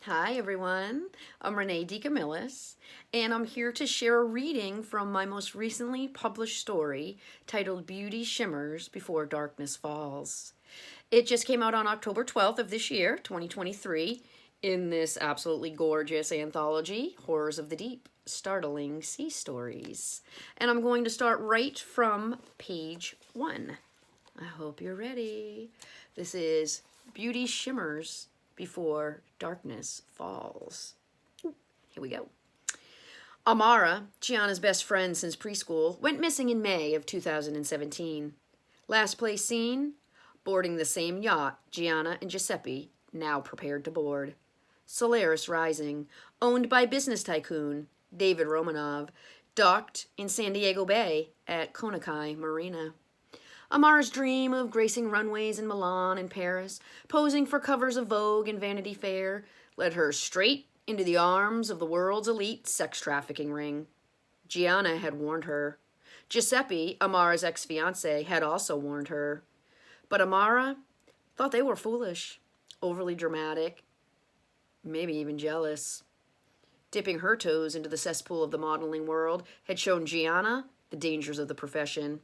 Hi everyone, I'm Renee DeCamillis, and I'm here to share a reading from my most recently published story titled Beauty Shimmers Before Darkness Falls. It just came out on October 12th of this year, 2023, in this absolutely gorgeous anthology, Horrors of the Deep, Starling Sea Stories. And I'm going to start right from page 1. I hope you're ready. This is Beauty Shimmers Before Darkness Falls. Here we go. Amara, Gianna's best friend since preschool, went missing in May of 2017. Last place seen? Boarding the same yacht Gianna and Giuseppe now prepared to board. Solaris Rising, owned by business tycoon David Romanov, docked in San Diego Bay at Konakai Marina. Amara's dream of gracing runways in Milan and Paris, posing for covers of Vogue and Vanity Fair, led her straight into the arms of the world's elite sex trafficking ring. Gianna had warned her. Giuseppe, Amara's ex-fiancé, had also warned her. But Amara thought they were foolish, overly dramatic, maybe even jealous. Dipping her toes into the cesspool of the modeling world had shown Gianna the dangers of the profession.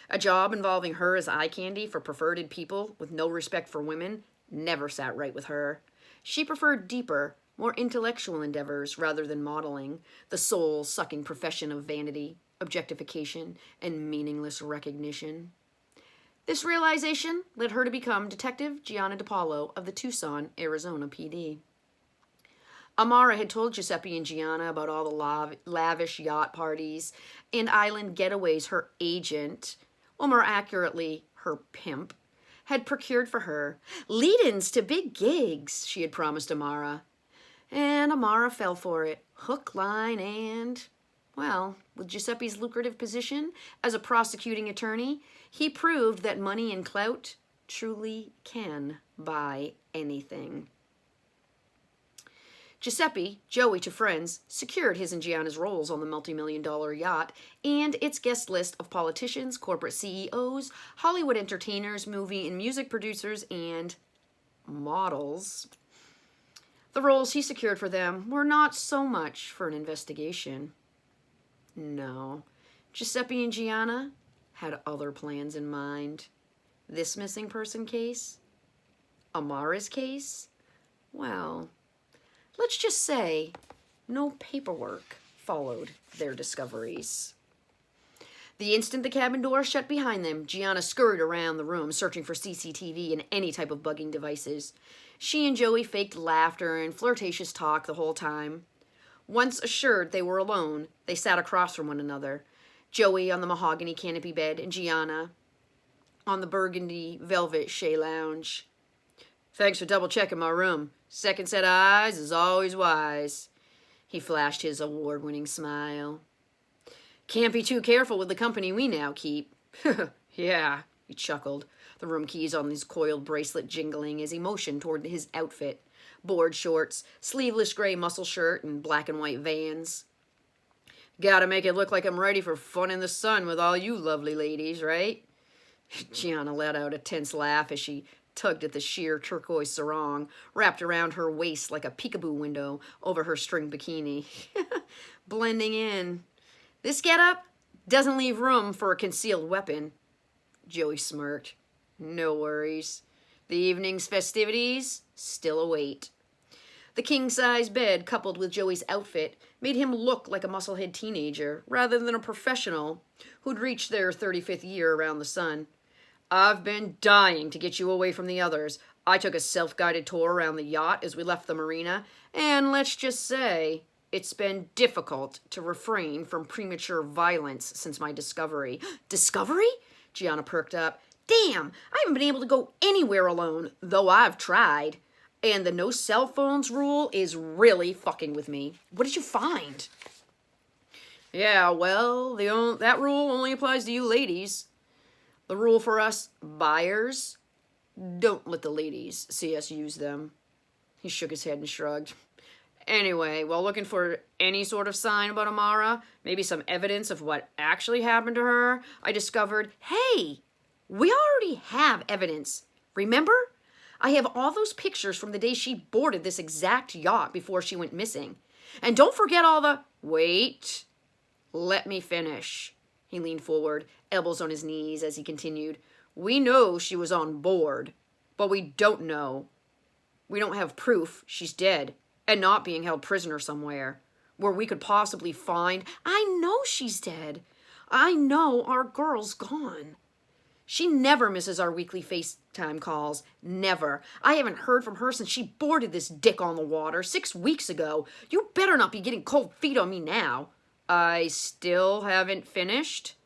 A job involving her as eye candy for perverted people with no respect for women never sat right with her. She preferred deeper, more intellectual endeavors rather than modeling, the soul-sucking profession of vanity, objectification, and meaningless recognition. This realization led her to become Detective Gianna DePaulo of the Tucson, Arizona PD. Amara had told Giuseppe and Gianna about all the lavish yacht parties and island getaways her agent, or more accurately, her pimp, had procured for her. Lead-ins to big gigs, she had promised Amara. And Amara fell for it, hook, line, and... Well, with Giuseppe's lucrative position as a prosecuting attorney, he proved that money and clout truly can buy anything. Giuseppe, Joey to friends, secured his and Gianna's roles on the multi-million-dollar yacht and its guest list of politicians, corporate CEOs, Hollywood entertainers, movie and music producers, and models. The roles he secured for them were not so much for an investigation. No, Giuseppe and Gianna had other plans in mind. This missing person case? Amara's case? Well... let's just say no paperwork followed their discoveries. The instant the cabin door shut behind them, Gianna scurried around the room, searching for CCTV and any type of bugging devices. She and Joey faked laughter and flirtatious talk the whole time. Once assured they were alone, they sat across from one another, Joey on the mahogany canopy bed and Gianna on the burgundy velvet chaise lounge. "Thanks for double-checking my room. Second set of eyes is always wise." He flashed his award-winning smile. "Can't be too careful with the company we now keep." "Yeah," he chuckled, the room keys on his coiled bracelet jingling as he motioned toward his outfit. Board shorts, sleeveless gray muscle shirt, and black and white Vans. "Gotta make it look like I'm ready for fun in the sun with all you lovely ladies, right?" Gianna let out a tense laugh as she tugged at the sheer turquoise sarong, wrapped around her waist like a peekaboo window over her string bikini. Blending in. "This getup doesn't leave room for a concealed weapon." Joey smirked. "No worries. The evening's festivities still await." The king-size bed, coupled with Joey's outfit, made him look like a musclehead teenager rather than a professional who'd reached their 35th year around the sun. "I've been dying to get you away from the others. I took a self-guided tour around the yacht as we left the marina, and let's just say it's been difficult to refrain from premature violence since my discovery." "Discovery?" Gianna perked up. "Damn, I haven't been able to go anywhere alone, though I've tried. And the no cell phones rule is really fucking with me. What did you find?" "Yeah, well, that rule only applies to you ladies. The rule for us buyers, don't let the ladies see us use them." He shook his head and shrugged. "Anyway, while looking for any sort of sign about Amara, maybe some evidence of what actually happened to her, I discovered, hey, we already have evidence. Remember? I have all those pictures from the day she boarded this exact yacht before she went missing. And don't forget all the... Wait. Let me finish. He leaned forward, elbows on his knees as he continued. We know she was on board, but we don't know. We don't have proof she's dead and not being held prisoner somewhere where we could possibly find... I know she's dead. I know our girl's gone. She never misses our weekly FaceTime calls. Never. I haven't heard from her since she boarded this dick on the water 6 weeks ago. You better not be getting cold feet on me now. I still haven't finished.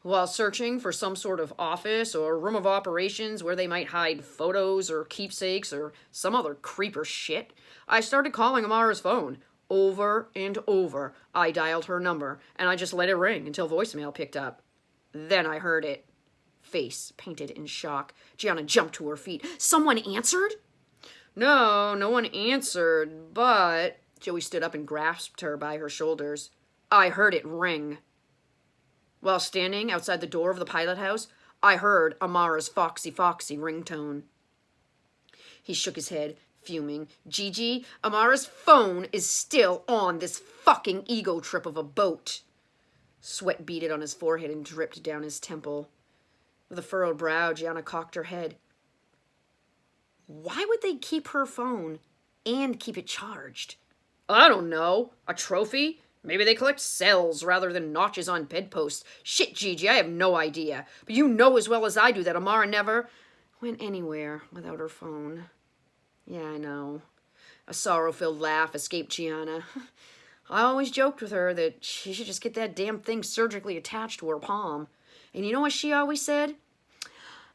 While searching for some sort of office or room of operations where they might hide photos or keepsakes or some other creeper shit, I started calling Amara's phone. Over and over, I dialed her number, and I just let it ring until voicemail picked up. Then I heard it. Face painted in shock. Gianna jumped to her feet. Someone answered? No one answered, but... Joey stood up and grasped her by her shoulders. I heard it ring. While standing outside the door of the pilot house, I heard Amara's foxy ringtone. He shook his head, fuming. Gigi, Amara's phone is still on this fucking ego trip of a boat. Sweat beaded on his forehead and dripped down his temple. With a furrowed brow, Gianna cocked her head. Why would they keep her phone and keep it charged? I don't know. A trophy? Maybe they collect cells rather than notches on bedposts. Shit, Gigi, I have no idea. But you know as well as I do that Amara never went anywhere without her phone. Yeah, I know. A sorrow-filled laugh escaped Gianna. I always joked with her that she should just get that damn thing surgically attached to her palm. And you know what she always said?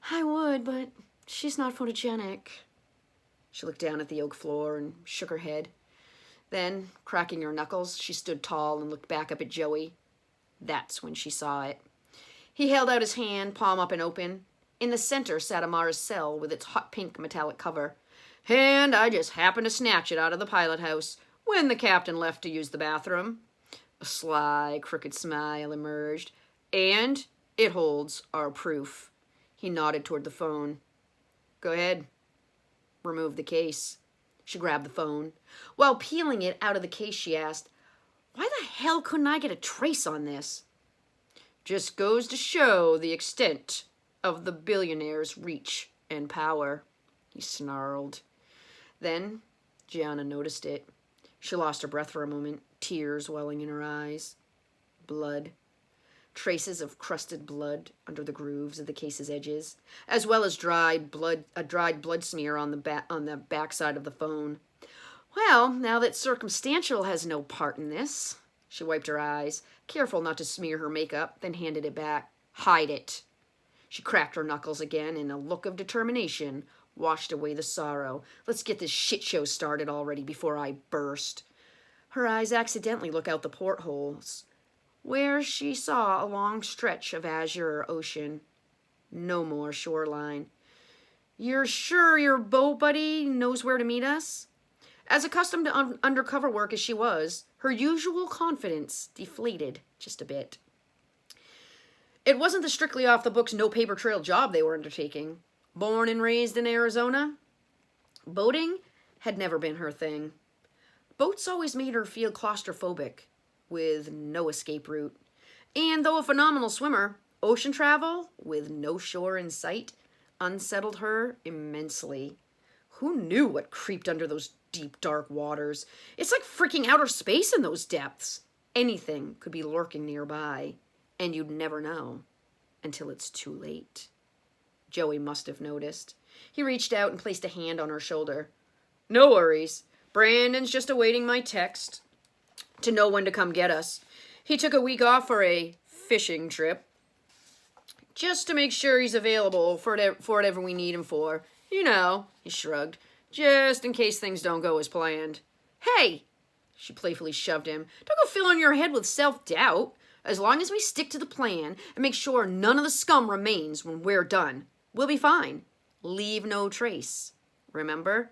I would, but she's not photogenic. She looked down at the oak floor and shook her head. Then, cracking her knuckles, she stood tall and looked back up at Joey. That's when she saw it. He held out his hand, palm up and open. In the center sat Amara's cell with its hot pink metallic cover. And I just happened to snatch it out of the pilot house when the captain left to use the bathroom. A sly, crooked smile emerged. And it holds our proof. He nodded toward the phone. Go ahead. Remove the case. She grabbed the phone. While peeling it out of the case, she asked, why the hell couldn't I get a trace on this? Just goes to show the extent of the billionaire's reach and power, he snarled. Then Gianna noticed it. She lost her breath for a moment, tears welling in her eyes. Blood. Traces of crusted blood under the grooves of the case's edges, as well as a dried blood smear on the backside of the phone. Well, now that circumstantial has no part in this. She wiped her eyes, careful not to smear her makeup, then handed it back. Hide it. She cracked her knuckles again, and a look of determination washed away the sorrow. Let's get this shit show started already before I burst. Her eyes accidentally look out the portholes, where she saw a long stretch of azure ocean. No more shoreline. You're sure your boat buddy knows where to meet us? As accustomed to undercover work as she was, her usual confidence deflated just a bit. It wasn't the strictly off-the-books no-paper-trail job they were undertaking. Born and raised in Arizona, boating had never been her thing. Boats always made her feel claustrophobic, with no escape route. And though a phenomenal swimmer, ocean travel, with no shore in sight, unsettled her immensely. Who knew what creeped under those deep, dark waters? It's like freaking outer space in those depths. Anything could be lurking nearby, and you'd never know until it's too late. Joey must have noticed. He reached out and placed a hand on her shoulder. No worries. Brandon's just awaiting my text to know when to come get us. He took a week off for a fishing trip, just to make sure he's available for whatever we need him for. You know, he shrugged, just in case things don't go as planned. Hey! She playfully shoved him. Don't go filling your head with self-doubt. As long as we stick to the plan and make sure none of the scum remains when we're done, we'll be fine. Leave no trace. Remember?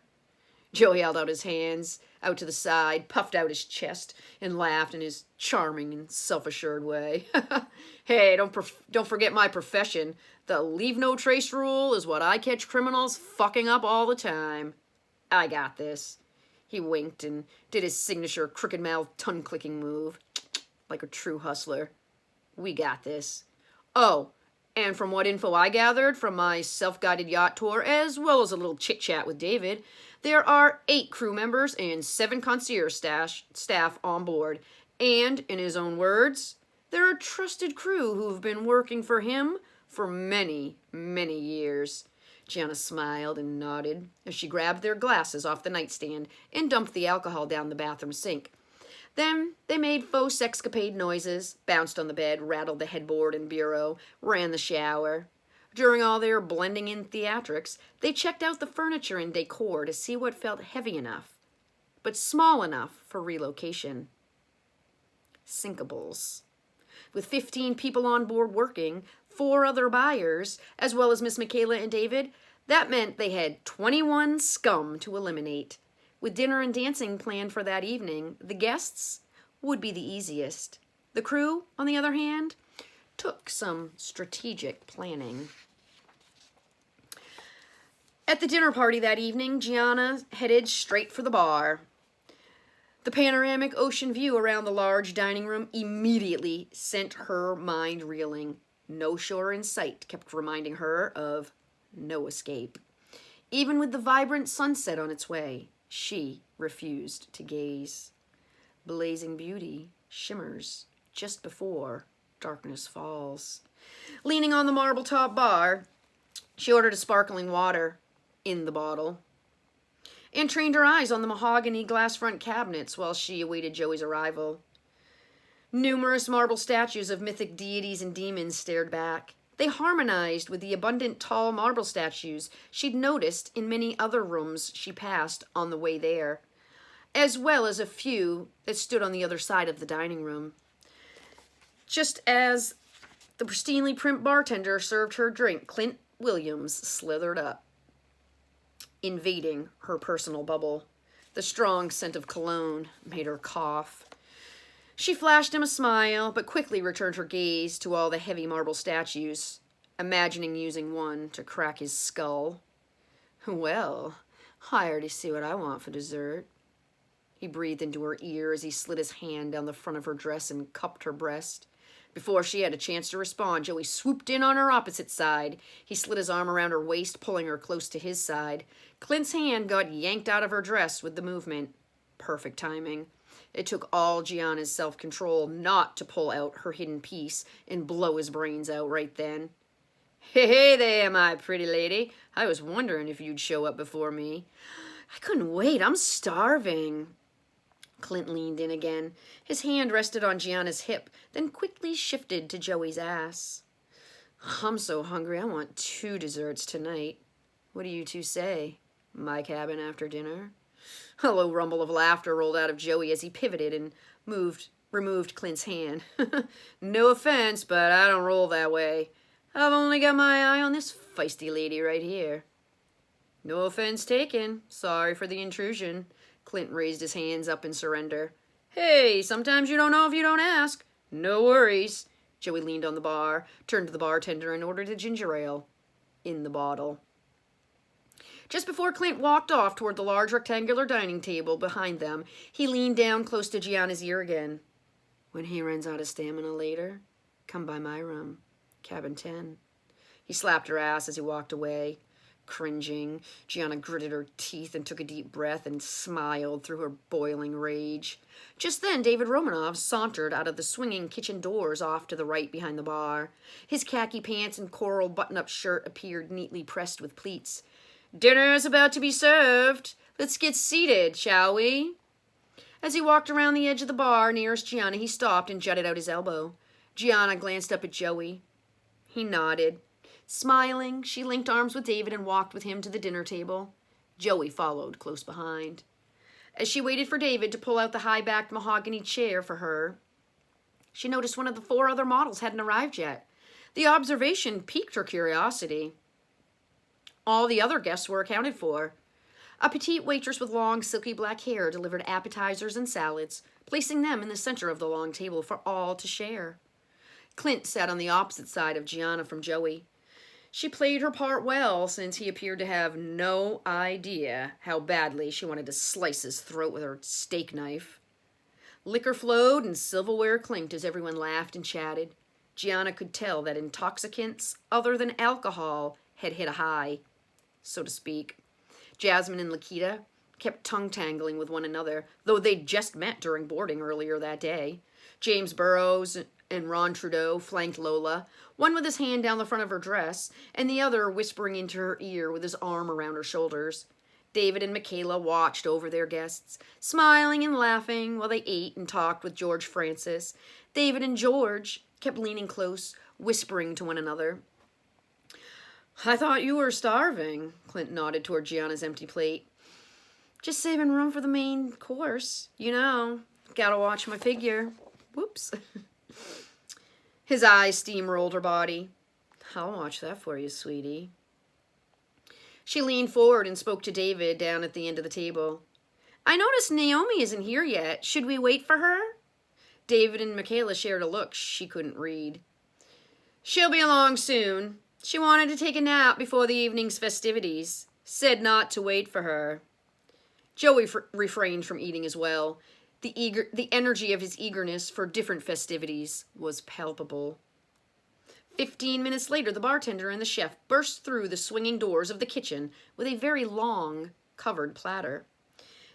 Joey held out his hands out to the side, puffed out his chest, and laughed in his charming and self-assured way. Hey, don't forget my profession. The leave no trace rule is what I catch criminals fucking up all the time. I got this. He winked and did his signature crooked-mouthed tongue-clicking move, like a true hustler. We got this. Oh, and from what info I gathered from my self-guided yacht tour, as well as a little chit-chat with David, there are 8 crew members and 7 concierge staff on board. And, in his own words, they're a trusted crew who've been working for him for many, many years. Gianna smiled and nodded as she grabbed their glasses off the nightstand and dumped the alcohol down the bathroom sink. Then they made faux sexcapade noises, bounced on the bed, rattled the headboard and bureau, ran the shower. During all their blending in theatrics, they checked out the furniture and decor to see what felt heavy enough, but small enough for relocation. Sinkables. With 15 people on board working, 4 other buyers, as well as Miss Michaela and David, that meant they had 21 scum to eliminate. With dinner and dancing planned for that evening, the guests would be the easiest. The crew, on the other hand, took some strategic planning. At the dinner party that evening, Gianna headed straight for the bar. The panoramic ocean view around the large dining room immediately sent her mind reeling. No shore in sight kept reminding her of no escape. Even with the vibrant sunset on its way, she refused to gaze. Blazing beauty shimmers just before darkness falls. Leaning on the marble-top bar, she ordered a sparkling water in the bottle and trained her eyes on the mahogany glass front cabinets while she awaited Joey's arrival. Numerous marble statues of mythic deities and demons stared back. They harmonized with the abundant tall marble statues she'd noticed in many other rooms she passed on the way there, as well as a few that stood on the other side of the dining room. Just as the pristinely prim bartender served her drink, Clint Williams slithered up, invading her personal bubble. The strong scent of cologne made her cough. She flashed him a smile, but quickly returned her gaze to all the heavy marble statues, imagining using one to crack his skull. Well, I already see what I want for dessert. He breathed into her ear as he slid his hand down the front of her dress and cupped her breast. Before she had a chance to respond, Joey swooped in on her opposite side. He slid his arm around her waist, pulling her close to his side. Clint's hand got yanked out of her dress with the movement. Perfect timing. It took all Gianna's self-control not to pull out her hidden piece and blow his brains out right then. Hey there, my pretty lady. I was wondering if you'd show up before me. I couldn't wait. I'm starving. Clint leaned in again. His hand rested on Gianna's hip, then quickly shifted to Joey's ass. I'm so hungry, I want 2 desserts tonight. What do you two say? My cabin after dinner? A low rumble of laughter rolled out of Joey as he pivoted and removed Clint's hand. No offense, but I don't roll that way. I've only got my eye on this feisty lady right here. No offense taken. Sorry for the intrusion. Clint raised his hands up in surrender. Hey, sometimes you don't know if you don't ask. No worries. Joey leaned on the bar, turned to the bartender, and ordered a ginger ale in the bottle. Just before Clint walked off toward the large rectangular dining table behind them, he leaned down close to Gianna's ear again. When he runs out of stamina later, come by my room, cabin 10. He slapped her ass as he walked away. Cringing, Gianna gritted her teeth and took a deep breath and smiled through her boiling rage. Just then, David Romanov sauntered out of the swinging kitchen doors off to the right behind the bar. His khaki pants and coral button-up shirt appeared neatly pressed with pleats. Dinner's about to be served. Let's get seated, shall we? As he walked around the edge of the bar nearest Gianna, he stopped and jutted out his elbow. Gianna glanced up at Joey. He nodded. Smiling, she linked arms with David and walked with him to the dinner table. Joey followed close behind. As she waited for David to pull out the high-backed mahogany chair for her, she noticed one of the 4 other models hadn't arrived yet. The observation piqued her curiosity. All the other guests were accounted for. A petite waitress with long, silky black hair delivered appetizers and salads, placing them in the center of the long table for all to share. Clint sat on the opposite side of Gianna from Joey. She played her part well, since he appeared to have no idea how badly she wanted to slice his throat with her steak knife. Liquor flowed and silverware clinked as everyone laughed and chatted. Gianna could tell that intoxicants other than alcohol had hit a high, so to speak. Jasmine and Lakita kept tongue-tangling with one another, though they'd just met during boarding earlier that day. James Burrows and Ron Trudeau flanked Lola, one with his hand down the front of her dress, and the other whispering into her ear with his arm around her shoulders. David and Michaela watched over their guests, smiling and laughing while they ate and talked with George Francis. David and George kept leaning close, whispering to one another. "I thought you were starving," Clint nodded toward Gianna's empty plate. "Just saving room for the main course. You know, gotta watch my figure." Whoops. His eyes steamrolled her body. "I'll watch that for you, sweetie." She leaned forward and spoke to David down at the end of the table. "I noticed Naomi isn't here yet. Should we wait for her?" David and Michaela shared a look she couldn't read. "She'll be along soon. She wanted to take a nap before the evening's festivities. Said not to wait for her." Joey refrained from eating as well. The energy of his eagerness for different festivities was palpable. 15 minutes later, the bartender and the chef burst through the swinging doors of the kitchen with a very long, covered platter.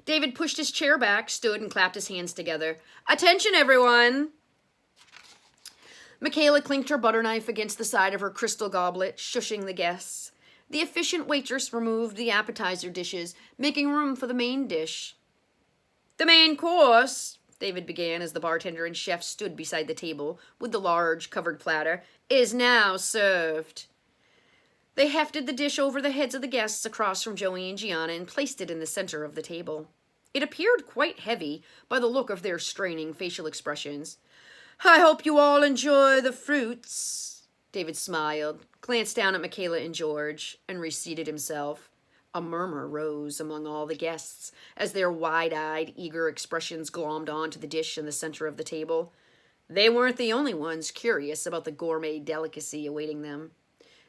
David pushed his chair back, stood, and clapped his hands together. "Attention, everyone!" Michaela clinked her butter knife against the side of her crystal goblet, shushing the guests. The efficient waitress removed the appetizer dishes, making room for the main dish. "The main course," David began as the bartender and chef stood beside the table with the large covered platter, "is now served." They hefted the dish over the heads of the guests across from Joey and Gianna and placed it in the center of the table. It appeared quite heavy by the look of their straining facial expressions. "I hope you all enjoy the fruits." David smiled, glanced down at Michaela and George, and reseated himself. A murmur rose among all the guests as their wide-eyed, eager expressions glommed onto the dish in the center of the table. They weren't the only ones curious about the gourmet delicacy awaiting them.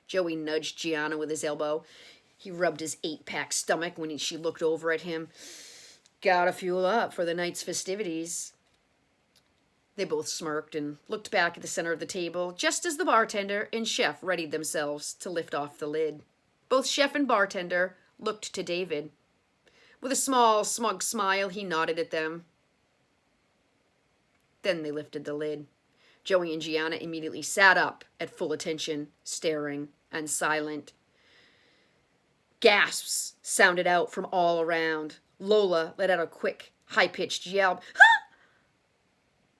Joey nudged Gianna with his elbow. He rubbed his 8-pack stomach when she looked over at him. "Gotta fuel up for the night's festivities." They both smirked and looked back at the center of the table, just as the bartender and chef readied themselves to lift off the lid. Both chef and bartender looked to David. With a small, smug smile, he nodded at them. Then they lifted the lid. Joey and Gianna immediately sat up at full attention, staring and silent. Gasps sounded out from all around. Lola let out a quick, high-pitched yelp.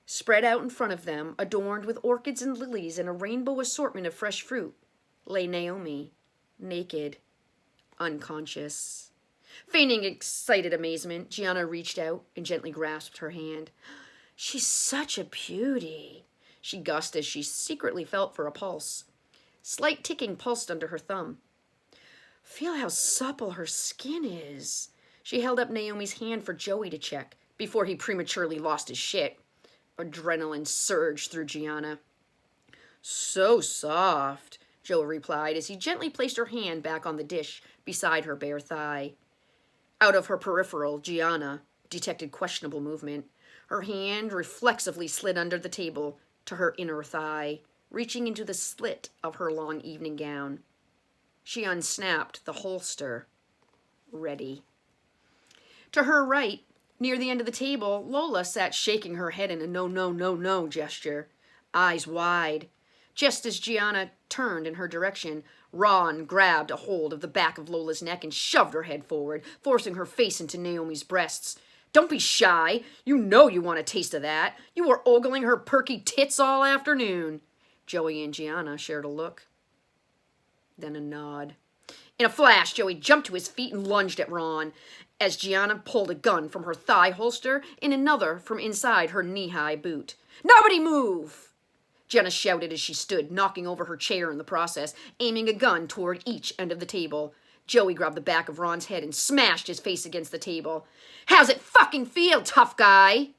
Spread out in front of them, adorned with orchids and lilies and a rainbow assortment of fresh fruit, lay Naomi, naked, unconscious. Feigning excited amazement, Gianna reached out and gently grasped her hand. "She's such a beauty," she gushed as she secretly felt for a pulse. Slight ticking pulsed under her thumb. "Feel how supple her skin is." She held up Naomi's hand for Joey to check before he prematurely lost his shit. Adrenaline surged through Gianna. "So soft," Joe replied as he gently placed her hand back on the dish beside her bare thigh. Out of her peripheral, Gianna detected questionable movement. Her hand reflexively slid under the table to her inner thigh, reaching into the slit of her long evening gown. She unsnapped the holster. Ready. To her right, near the end of the table, Lola sat shaking her head in a no, no, no, no gesture, eyes wide. Just as Gianna turned in her direction, Ron grabbed a hold of the back of Lola's neck and shoved her head forward, forcing her face into Naomi's breasts. "Don't be shy. You know you want a taste of that. You were ogling her perky tits all afternoon." Joey and Gianna shared a look, then a nod. In a flash, Joey jumped to his feet and lunged at Ron, as Gianna pulled a gun from her thigh holster and another from inside her knee-high boot. "Nobody move!" Gianna shouted as she stood, knocking over her chair in the process, aiming a gun toward each end of the table. Joey grabbed the back of Ron's head and smashed his face against the table. How's it fucking feel, tough guy?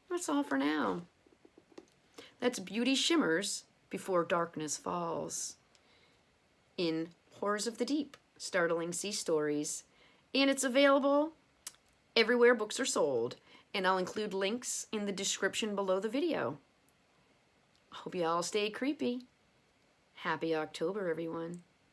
That's all for now. That's Beauty Shimmers Before Darkness Falls in Horrors of the Deep, Starling Sea Stories. And it's available everywhere books are sold. And I'll include links in the description below the video. Hope you all stay creepy. Happy October, everyone.